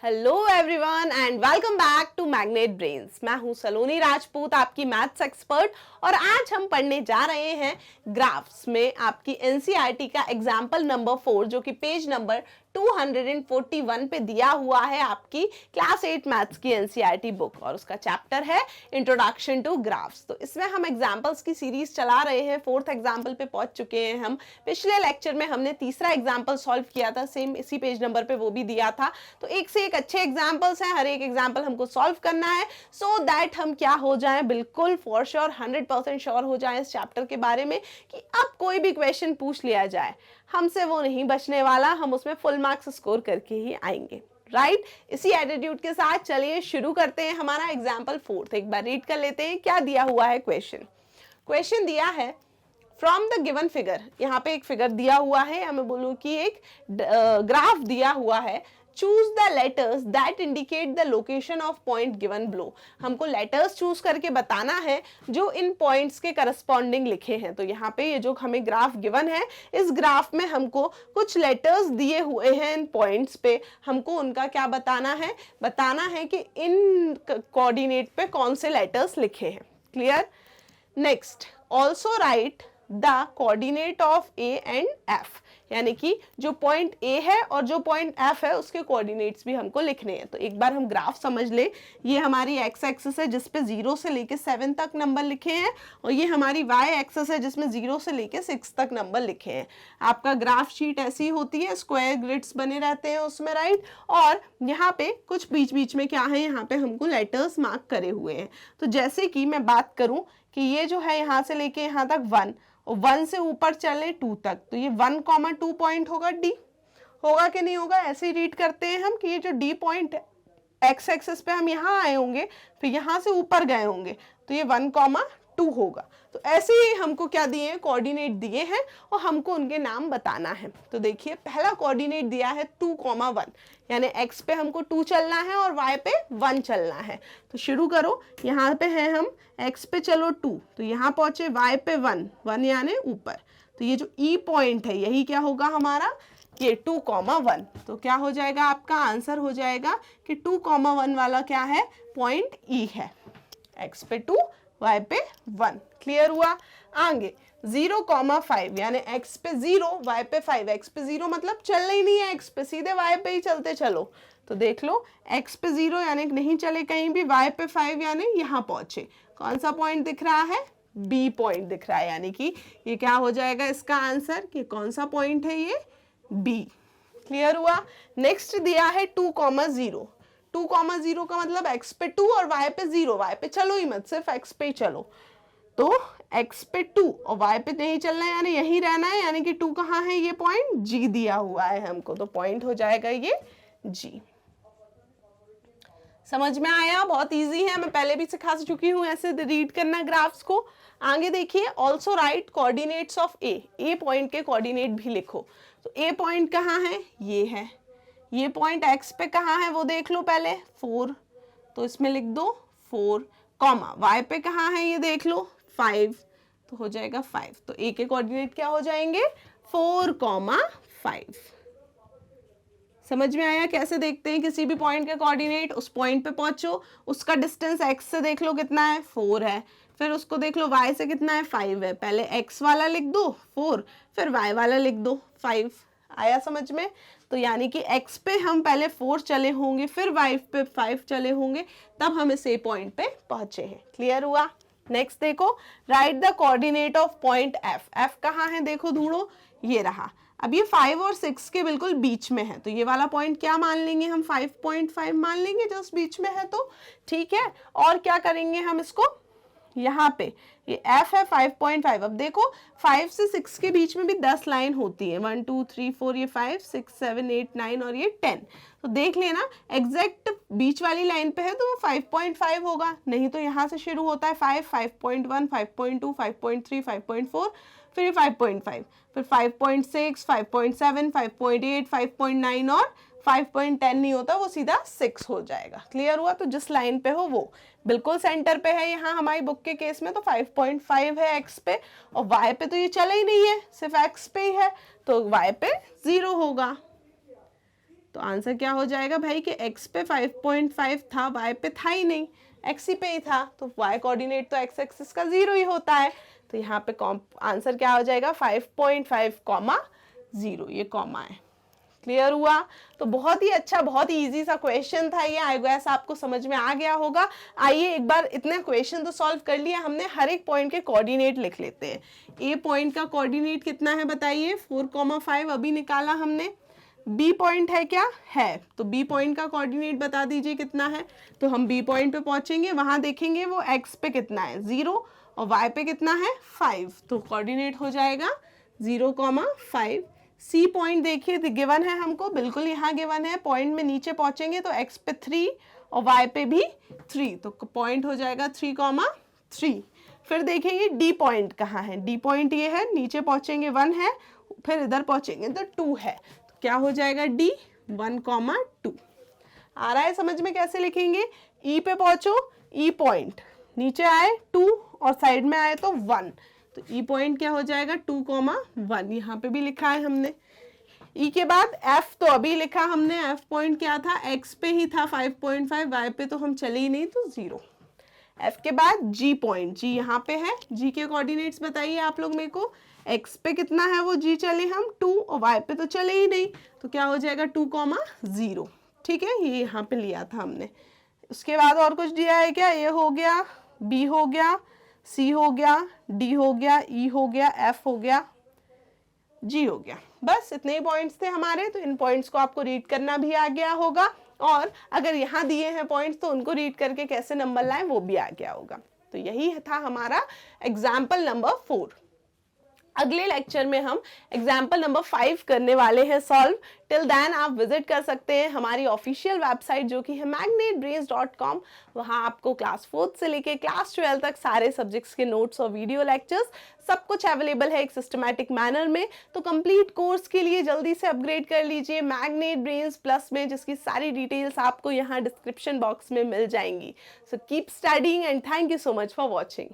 Hello everyone and welcome back to magnet brains. मैं हूं सलोनी राजपूत, आपकी मैथ्स एक्सपर्ट, और आज हम पढ़ने जा रहे हैं ग्राफ्स में आपकी एनसीईआरटी का एग्जाम्पल नंबर 4, जो कि पेज नंबर 241 पे दिया हुआ है आपकी क्लास 8 मैथ्स की एनसीईआरटी बुक, और उसका चैप्टर है इंट्रोडक्शन टू ग्राफ्स। तो इसमें हम एग्जाम्पल्स की सीरीज चला रहे हैं, 4th एग्जाम्पल पे पहुंच चुके हैं हम। पिछले लेक्चर में हमने तीसरा एग्जाम्पल सॉल्व किया था, सेम इसी पेज नंबर पे वो भी दिया था। तो एक से एक अच्छे एग्जाम्पल्स हैं, हर एक एग्जाम्पल हमको सॉल्व करना है सो दैट हम क्या हो जाएं, बिल्कुल फॉर श्योर 100% श्योर हो जाएं इस चैप्टर के बारे में कि अब कोई भी क्वेश्चन पूछ लिया जाए हमसे वो नहीं बचने वाला, हम उसमें फुल मार्क्स स्कोर करके ही आएंगे। राइट इसी एटीट्यूड के साथ चलिए शुरू करते हैं हमारा एग्जाम्पल 4। एक बार रीड कर लेते हैं क्या दिया हुआ है। क्वेश्चन दिया है फ्रॉम द गिवन फिगर। यहाँ पे एक फिगर दिया हुआ है, या मैं बोलूँ कि एक ग्राफ दिया हुआ है। Choose the letters that indicate the location of point given below. हमको लेटर्स चूज करके बताना है जो इन पॉइंट्स के करस्पॉन्डिंग लिखे हैं। तो यहाँ पे ये जो हमें ग्राफ गिवन है, इस ग्राफ में हमको कुछ लेटर्स दिए हुए हैं इन पॉइंट्स पे, हमको उनका क्या बताना है कि इन कोऑर्डिनेट पे कौन से लेटर्स लिखे हैं। Clear. Next, also right the coordinate of A and F, यानी कि जो पॉइंट ए है और जो पॉइंट एफ है उसके कोऑर्डिनेट्स भी हमको लिखने हैं। तो एक बार हम ग्राफ समझ ले। ये हमारी एक्स एक्सिस है जिसपे 0 से लेके 7 तक नंबर लिखे हैं, और ये हमारी वाई एक्सिस है जिसमें 0 से लेके 6 तक नंबर लिखे हैं। आपका ग्राफ शीट ऐसी होती है, स्क्वायर ग्रिड्स बने रहते हैं उसमें, राइट। और यहाँ पे कुछ बीच बीच में क्या है, यहाँ पे हमको लेटर्स मार्क करे हुए हैं। तो जैसे कि मैं बात करूं कि ये जो है यहाँ से लेके यहाँ तक 1, और 1 से ऊपर चले 2 तक, तो ये 1,2 पॉइंट होगा। डी होगा कि नहीं होगा, ऐसे ही रीड करते हैं हम कि ये जो डी पॉइंट एक्स एक्सिस पे हम यहाँ आए होंगे, फिर यहाँ से ऊपर गए होंगे, तो ये 1,2 होगा। तो ऐसे ही हमको क्या दिए हैं, कोऑर्डिनेट दिए हैं, और हमको उनके नाम बताना है। तो देखिए पहला कोऑर्डिनेट दिया है 2,1, यानी x पे हमको 2 चलना है और y पे 1 चलना है। तो शुरू करो, यहाँ पे है हम x पे चलो 2, तो यहाँ पहुंचे y पे 1 यानी ऊपर। तो ये जो e पॉइंट है यही क्या होगा हमारा, ये 2,1। तो क्या हो जाएगा, आपका आंसर हो जाएगा कि 2,1 वाला क्या है, पॉइंट e है। x पे 2 y पे 1। क्लियर हुआ। आगे 0,5 यानी x पे 0 y पे 5। x पे 0 मतलब चलना ही नहीं है x पे, सीधे y पे ही चलते चलो। तो देख लो x पे 0 यानी नहीं चले कहीं भी, y पे 5 यानी यहाँ पहुंचे। कौन सा पॉइंट दिख रहा है, b पॉइंट दिख रहा है, यानी कि ये क्या हो जाएगा इसका आंसर, कि कौन सा पॉइंट है ये, b। क्लियर हुआ। नेक्स्ट दिया है 2,0। 2,0 का मतलब x पे 2 और y पे 0। y पे चलो ही मत, सिर्फ x पे ही चलो। तो x पे 2 और y पे नहीं चलना है, यानी यही रहना है, यानी कि 2 कहाँ है, ये पॉइंट g दिया हुआ है हमको, तो पॉइंट हो जाएगा ये g। समझ में आया, बहुत इजी है, मैं पहले भी सिखा चुकी हूँ ऐसे रीड करना ग्राफ्स को। आगे देखिए, also right coordinates of A point के कोऑर्डिनेट भी लिखो। तो ए पॉइंट कहाँ है, ये है। ये पॉइंट x पे कहाँ है वो देख लो पहले, 4, तो इसमें लिख दो 4, कॉमा y पे कहाँ है ये देख लो 5, तो हो जाएगा 5। तो a के कोऑर्डिनेट क्या हो जाएंगे, 4,5। समझ में आया कैसे देखते हैं किसी भी पॉइंट के कोऑर्डिनेट। उस पॉइंट पे पहुंचो, उसका डिस्टेंस x से देख लो कितना है, 4 है, फिर उसको देख लो y से कितना है, 5 है। पहले x वाला लिख दो 4, फिर y वाला लिख दो 5। आया समझ में। तो यानी कि x पे हम पहले 4 चले होंगे, फिर y पे 5 चले होंगे, तब हम इस ए पॉइंट पे पहुंचे हैं। क्लियर हुआ। नेक्स्ट देखो, right the coordinate of point f। f कहाँ है देखो, ढूंढो, ये रहा। अब ये 5 और 6 के बिल्कुल बीच में है, तो ये वाला पॉइंट क्या मान लेंगे हम, 5.5 मान लेंगे, जस्ट बीच में है तो ठीक है। और क्या करेंगे हम इसको, यहाँ पे ये f है 5.5। अब देखो 5 से 6 के बीच में भी 10 लाइन होती है, 1 2 3 4, ये 5 6 7 8 9 और ये 10। तो देख लेना एग्जैक्ट बीच वाली लाइन पे है तो वो 5.5 होगा, नहीं तो यहाँ से शुरू होता है 5, 5.1, 5.2, 5.3, 5.4, फिर ये 5.5, फिर 5.6, 5.7, 5.8, 5.9 और 5.10 नहीं होता, वो सीधा 6 हो जाएगा। क्लियर हुआ। तो जिस लाइन पे हो वो बिल्कुल सेंटर पे है, यहाँ हमारी बुक के केस में तो 5.5 है x पे, और y पे तो ये चला ही नहीं है, सिर्फ x पे ही है, तो y पे 0 होगा। तो आंसर क्या हो जाएगा भाई कि x पे 5.5 था, y पे था ही नहीं, x ही पे ही था, तो y कोऑर्डिनेट तो x एक्सिस का 0 ही होता है। तो यहाँ पे आंसर क्या हो जाएगा 5.5 कॉमा 0, ये कॉमा है। क्लियर हुआ? तो बहुत ही अच्छा, बहुत ही इजी सा क्वेश्चन था ये, आई गेस आपको समझ में आ गया होगा। आइए एक बार इतने क्वेश्चन तो सॉल्व कर लिया हमने, हर एक पॉइंट के कोऑर्डिनेट लिख लेते हैं। ए पॉइंट का कोऑर्डिनेट कितना है बताइए, 4,5 अभी निकाला हमने। बी पॉइंट है क्या? है। तो बी पॉइंट का कोऑर्डिनेट बता दीजिए कितना है। तो हम बी पॉइंट पे पहुंचेंगे, वहां देखेंगे वो एक्स पे कितना है 0 और वाई पे कितना है 5, तो कोऑर्डिनेट हो जाएगा 0,5। सी पॉइंट देखिए गिवन है हमको, बिल्कुल यहाँ गिवन है। पॉइंट में नीचे पहुंचेंगे तो एक्स पे 3 और वाई पे भी 3, तो पॉइंट हो जाएगा 3,3। फिर देखेंगे डी पॉइंट कहाँ है। डी पॉइंट ये है, नीचे पहुंचेंगे 1 है, फिर इधर पहुंचेंगे तो 2 है, तो क्या हो जाएगा डी 1,2। आ रहा है समझ में कैसे लिखेंगे? ई पे पहुंचो, ई पॉइंट नीचे आए 2 और साइड में आए तो 1, तो ई पॉइंट क्या हो जाएगा 2,1, यहाँ पे भी लिखा है हमने। ई के बाद एफ तो अभी लिखा हमने, एफ पॉइंट क्या था, एक्स पे ही था 5.5, वाई पे तो हम चले ही नहीं तो 0। एफ के बाद जी पॉइंट, जी यहाँ पे है। जी के कोऑर्डिनेट्स बताइए आप लोग मेरे को, एक्स पे कितना है वो जी चले हम 2 और वाई पे तो चले ही नहीं, तो क्या हो जाएगा 2,0। ठीक है, ये यहाँ पे लिया था हमने। उसके बाद और कुछ दिया है क्या? ए हो गया, बी हो गया, सी हो गया, डी हो गया, ई हो गया, एफ हो गया, जी हो गया। बस इतने ही पॉइंट्स थे हमारे, तो इन पॉइंट्स को आपको रीड करना भी आ गया होगा, और अगर यहाँ दिए हैं पॉइंट्स तो उनको रीड करके कैसे नंबर लाएं वो भी आ गया होगा। तो यही था हमारा एग्जाम्पल नंबर 4। अगले लेक्चर में हम एग्जाम्पल नंबर 5 करने वाले हैं सॉल्व। टिल देन आप विजिट कर सकते हैं हमारी ऑफिशियल वेबसाइट जो कि है magnetbrains.com। वहाँ आपको क्लास 4 से लेके क्लास 12 तक सारे सब्जेक्ट्स के नोट्स और वीडियो लेक्चर्स सब कुछ अवेलेबल है एक सिस्टमैटिक मैनर में। तो कंप्लीट कोर्स के लिए जल्दी से अपग्रेड कर लीजिए मैग्नेट ब्रेन्स प्लस में, जिसकी सारी डिटेल्स आपको यहाँ डिस्क्रिप्शन बॉक्स में मिल जाएंगी। So keep studying and thank you so much for watching.